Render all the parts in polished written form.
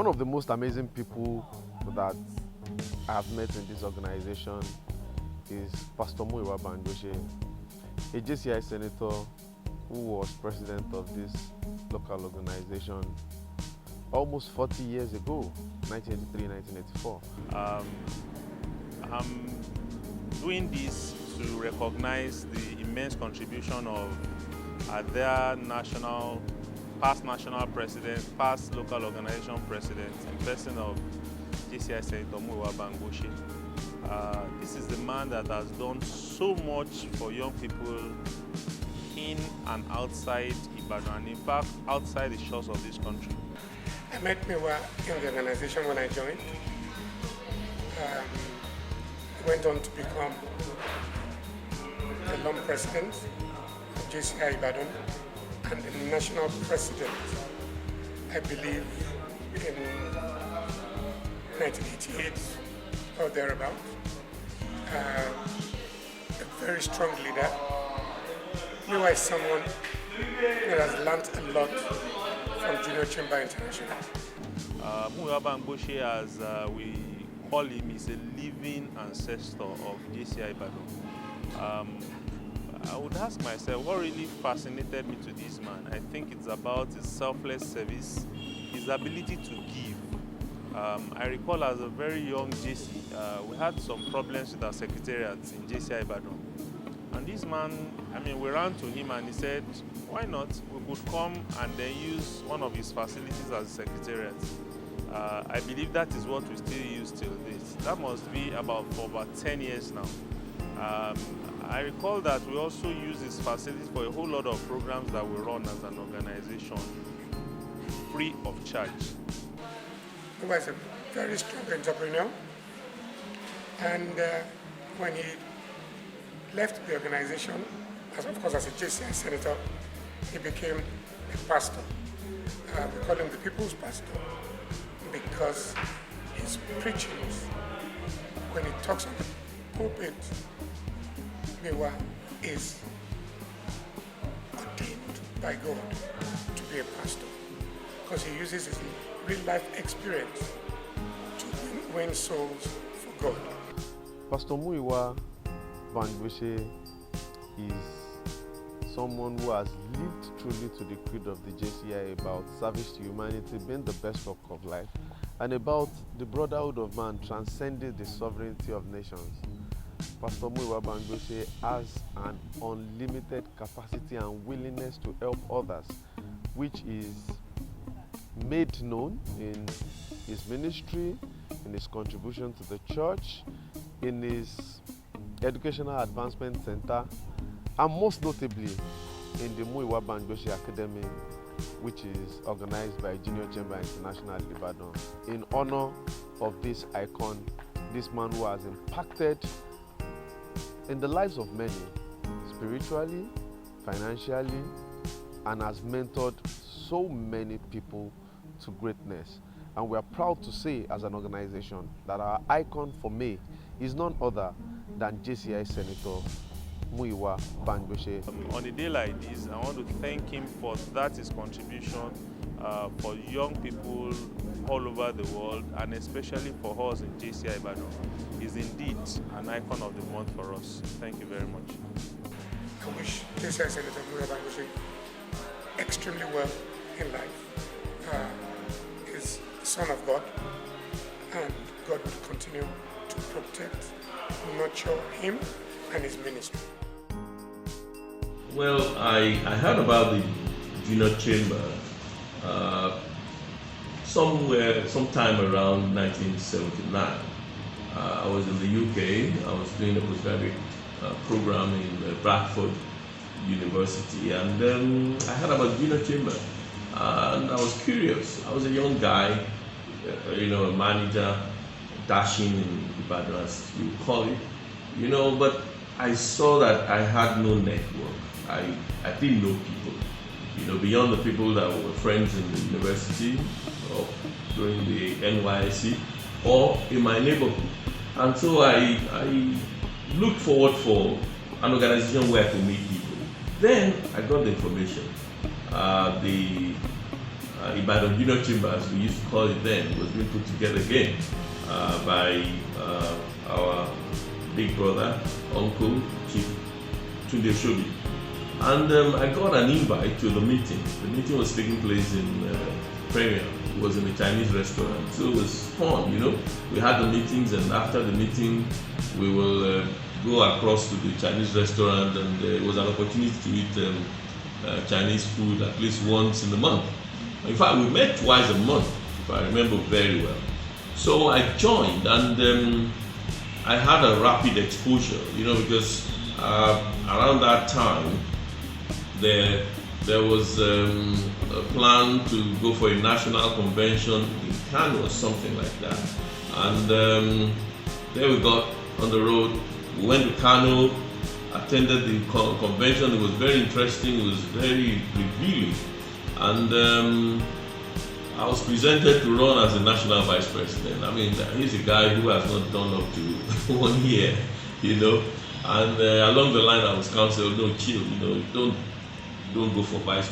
One of the most amazing people that I have met in this organization is Pastor Muyiwa Bamgbose, a JCI senator who was president of this local organization almost 40 years ago, 1983-1984. I'm doing this to recognize the immense contribution of their past national president, past local organization president, in person of JCI Senator Muyiwa Bamgbose. This is the man that has done so much for young people in and outside Ibadan, and in fact outside the shores of this country. I met Muyiwa in the organization when I joined. Went on to become the long president of JCI Ibadan and the national president, I believe, in 1988 or thereabout. A very strong leader. Muyiwa is someone that has learned a lot from Junior Chamber International. Muyiwa Bamgbose, as we call him, is a living ancestor of JCI Ibadan. I would ask myself, what really fascinated me to this man? I think it's about his selfless service, his ability to give. I recall as a very young JC, we had some problems with our secretariats in JCI Ibadan. And this man, we ran to him and he said, why not? We could come and then use one of his facilities as a secretariat. I believe that is what we still use till this. That must be for about 10 years now. I recall that we also use his facilities for a whole lot of programs that we run as an organization, free of charge. He was a very strong entrepreneur, and when he left the organization, of course as a JCI senator, he became a pastor. We call him the People's Pastor because his preachings, when he talks on the pulpit, Muyiwa is ordained by God to be a pastor because he uses his real-life experience to win souls for God. Pastor Muyiwa Bamgbose is someone who has lived truly to the creed of the JCI about service to humanity being the best work of life, and about the brotherhood of man transcending the sovereignty of nations. Pastor Muyiwa Bamgbose has an unlimited capacity and willingness to help others, which is made known in his ministry, in his contribution to the church, in his Educational Advancement Center, and most notably in the Muyiwa Bamgbose Academy, which is organized by Junior Chamber International Ibadan, in honor of this icon, this man who has impacted in the lives of many, spiritually, financially, and has mentored so many people to greatness. And we are proud to say as an organization that our icon for May is none other than JCI Senator Muyiwa Bamgbose. On a day like this, I want to thank him for his contribution for young people all over the world, and especially for us in JCI Ibadan. He's indeed an icon of the month for us. Thank you very much. I wish JCI Senator Muyiwa Bamgbose extremely well in life. He's the son of God, and God will continue to protect, nurture him and his ministry. Well, I heard about the Junior Chamber sometime around 1979. I was in the UK. I was doing a postgraduate program in Bradford University, and then I heard about Junior Chamber, and I was curious. I was a young guy, a manager, dashing in Ibadan, as you call it, but I saw that I had no network. I didn't know people, beyond the people that were friends in the university or during the NYSC or in my neighborhood. And so I looked forward for an organization where I could meet people. Then I got the information. The Ibadan Junior Chamber, as we used to call it then, was being put together again by our big brother, uncle, Chief Tunde Shobi. And I got an invite to the meeting. The meeting was taking place in Premier. It was in a Chinese restaurant, so it was fun, you know. We had the meetings, and after the meeting, we will go across to the Chinese restaurant, and it was an opportunity to eat Chinese food at least once in a month. In fact, we met twice a month, if I remember very well. So I joined, and I had a rapid exposure, you know, because around that time, there was a plan to go for a national convention in Kano or something like that. And there we got on the road. We went to Kano, attended the convention. It was very interesting. It was very revealing. And I was presented to run as the national vice president. I mean, he's a guy who has not done up to 1 year, you know. And along the line, I was counseled, no, chill, you know, don't go for vice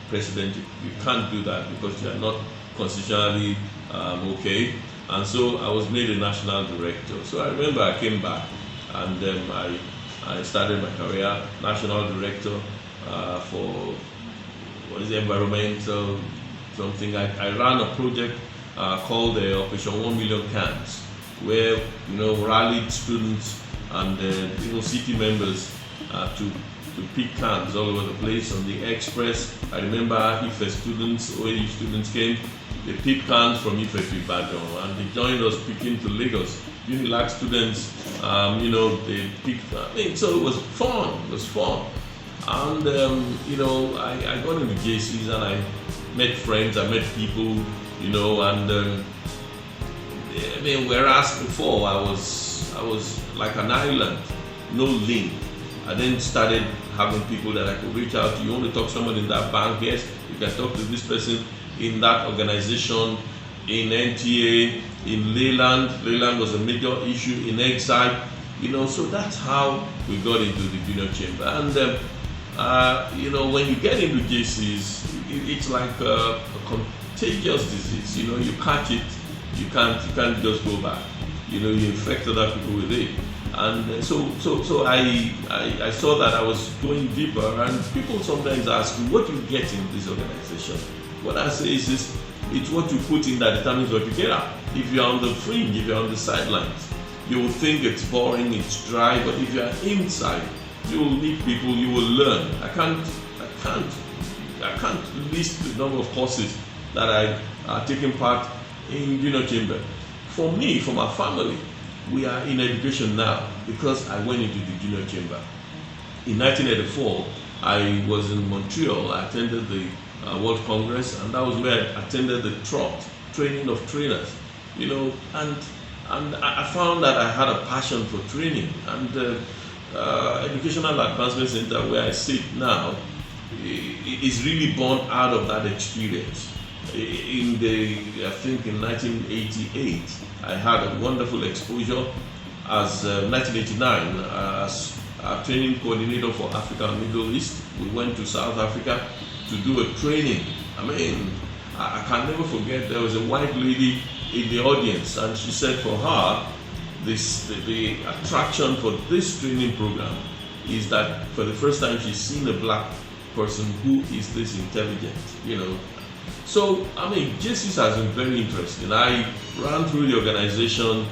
president. You can't do that because you are not constitutionally okay. And so I was made a national director. So I remember I came back, and I started my career national director for environmental something. I ran a project called Operation 1 Million Cans, where rallied students and city members to pick cans all over the place on the express. I remember if students, OAU students came, they picked cans from Ife to Ibadan, and they joined us picking to Lagos. Unilag students, they picked. So it was fun. It was fun, and I got into JCs and I met friends. I met people, and whereas before I was like an island, no link. I then started having people that I could reach out to. You want to talk to someone in that bank? Yes, you can talk to this person in that organization, in NTA, in Leyland. Leyland was a major issue in Exile, so that's how we got into the junior chamber. And when you get into JCs, it's like a contagious disease. You catch it, you can't just go back. You infect other people with it. And so I saw that I was going deeper, and people sometimes ask me, what do you get in this organization? What I say is it's what you put in that determines what you get out. If you're on the fringe, if you're on the sidelines, you will think it's boring, it's dry, but if you're inside, you will meet people, you will learn. I can't list the number of courses that I've taken part in junior chamber. For me, for my family, we are in education now because I went into the junior chamber. In 1984, I was in Montreal. I attended the World Congress, and that was where I attended the TROT, training of trainers. And I found that I had a passion for training, and Educational Advancement Center, where I sit now, is really born out of that experience. I think in 1988, I had a wonderful exposure as 1989 as a training coordinator for Africa and Middle East. We went to South Africa to do a training. I mean, I can never forget, there was a white lady in the audience, and she said for her, the attraction for this training program is that for the first time she's seen a black person who is this intelligent, So, JCs has been very interesting. I ran through the organization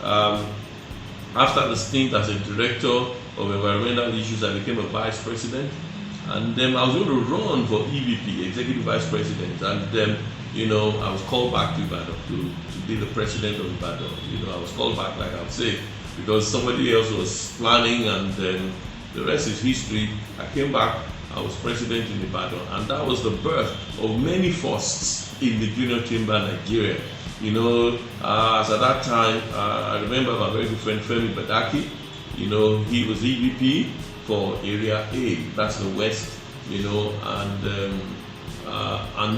after the stint as a director of environmental issues. I became a vice president, and then I was going to run for EVP, executive vice president, and then I was called back to Ibadan to be the president of Ibadan. I was called back, like I would say, because somebody else was planning, and then the rest is history. I came back. I was president in Ibadan, and that was the birth of many firsts in the junior chamber Nigeria. As at that time, I remember my very good friend Femi Badaki. He was EVP for Area A, that's the West, and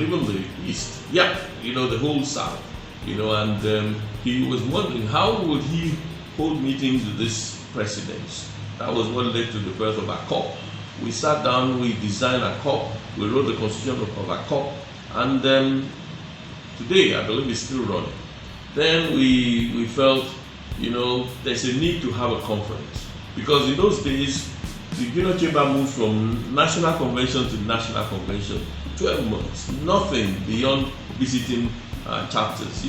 even the East. Yeah, the whole South. And he was wondering how would he hold meetings with this presidents. That was what led to the birth of ACOP. We sat down, we designed ACOP, we wrote the constitution of ACOP, And today, I believe it's still running. Then we felt, there's a need to have a conference, because in those days, the Junior Chamber moved from national convention to national convention, 12 months, nothing beyond visiting chapters,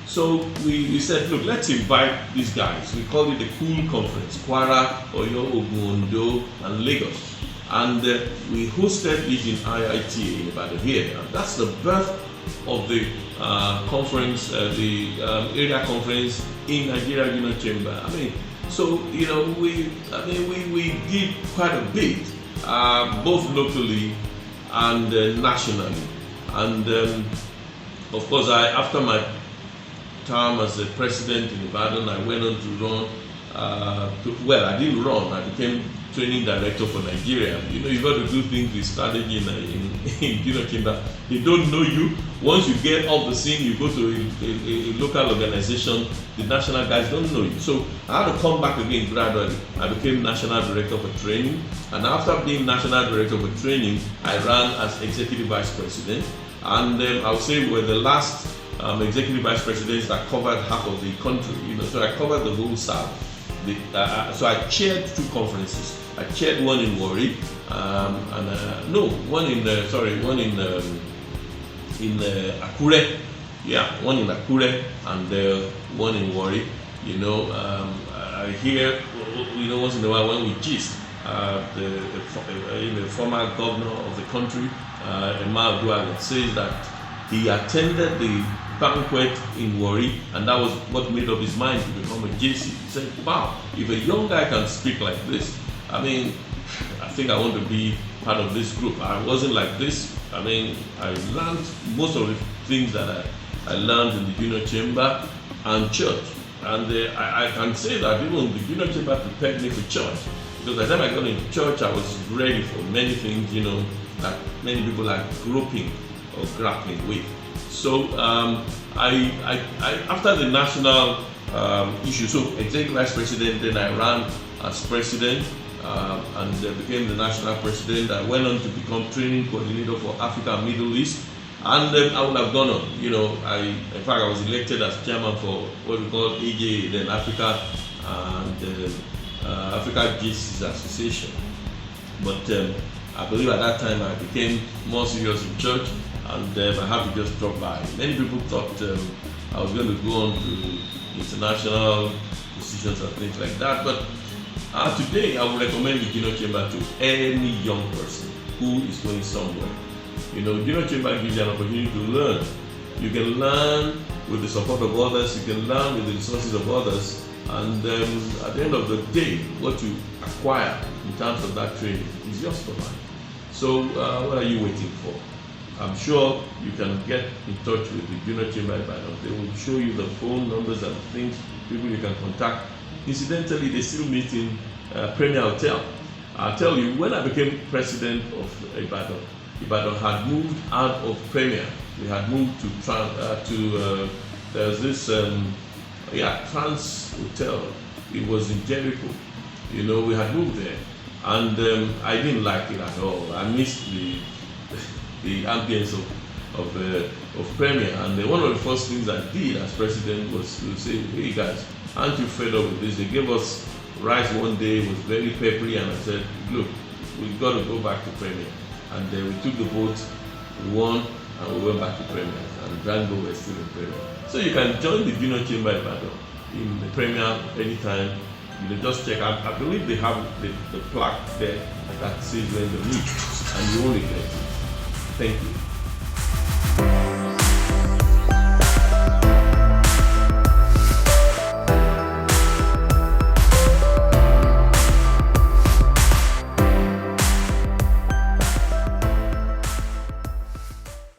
So we said, look, let's invite these guys. We called it the Cool Conference, Kwara, Oyo, Ogun, Ondo, and Lagos. And we hosted it in IIT in Ibadan here. And that's the birth of the conference, the area conference in Nigeria Junior Chamber. So we did quite a bit, both locally and nationally. And of course, after my term as a president in Ibadan, I went on to run. I didn't run. I became training director for Nigeria. You've got to do things with strategy in Junior Chamber. They don't know you. Once you get off the scene, you go to a local organization, the national guys don't know you. So I had to come back again gradually. I became national director for training. And after being national director for training, I ran as executive vice president. And I would say we were the last executive vice presidents that covered half of the country. So I covered the whole South. So I chaired 2 conferences. I chaired one in Warri, one in Akure. Yeah, one in Akure and one in Warri. I hear, once in a while when we gist, the former governor of the country, Emma Abdul, says that he attended the banquet in Warri, and that was what made up his mind to become a JC. He said, wow, if a young guy can speak like this, I think I want to be part of this group. I wasn't like this. I learned most of the things that I learned in the Junior Chamber and church. And I can say that even the Junior Chamber prepared me for church. Because by the time I got into church, I was ready for many things, that many people are groping or grappling with. So after the national issue, so executive vice president, then I ran as president and became the national president. I went on to become training coordinator for Africa and Middle East, and then I would have gone on. In fact, I was elected as chairman for what we call AJA, then Africa and Africa JCI Association. But I believe at that time I became more serious in church, and I had to just drop by. Many people thought I was going to go on to international positions and things like that, but today I would recommend the Junior Chamber to any young person who is going somewhere. Junior Chamber gives you an opportunity to learn. You can learn with the support of others, you can learn with the resources of others, and at the end of the day, what you acquire in terms of that training is yours for life. So what are you waiting for? I'm sure you can get in touch with the Junior Chamber Ibadan. They will show you the phone numbers and things, people you can contact. Incidentally, they still meet in Premier Hotel. I'll tell you, when I became president of Ibadan, Ibadan had moved out of Premier. We had moved to there's this Trans Hotel. It was in Jericho. We had moved there, and I didn't like it at all. I missed the ambience of Premier, and one of the first things I did as president was to say, hey guys, aren't you fed up with this? They gave us rice one day, it was very peppery, and I said, look, we've got to go back to Premier. And then we took the boat, we won, and we went back to Premier, and Bamgbose was still in Premier. So you can join the Junior Chamber Ibadan in the Premier anytime. Just check out. I believe they have the plaque there that says when they meet, and you won't regret it. Thank you.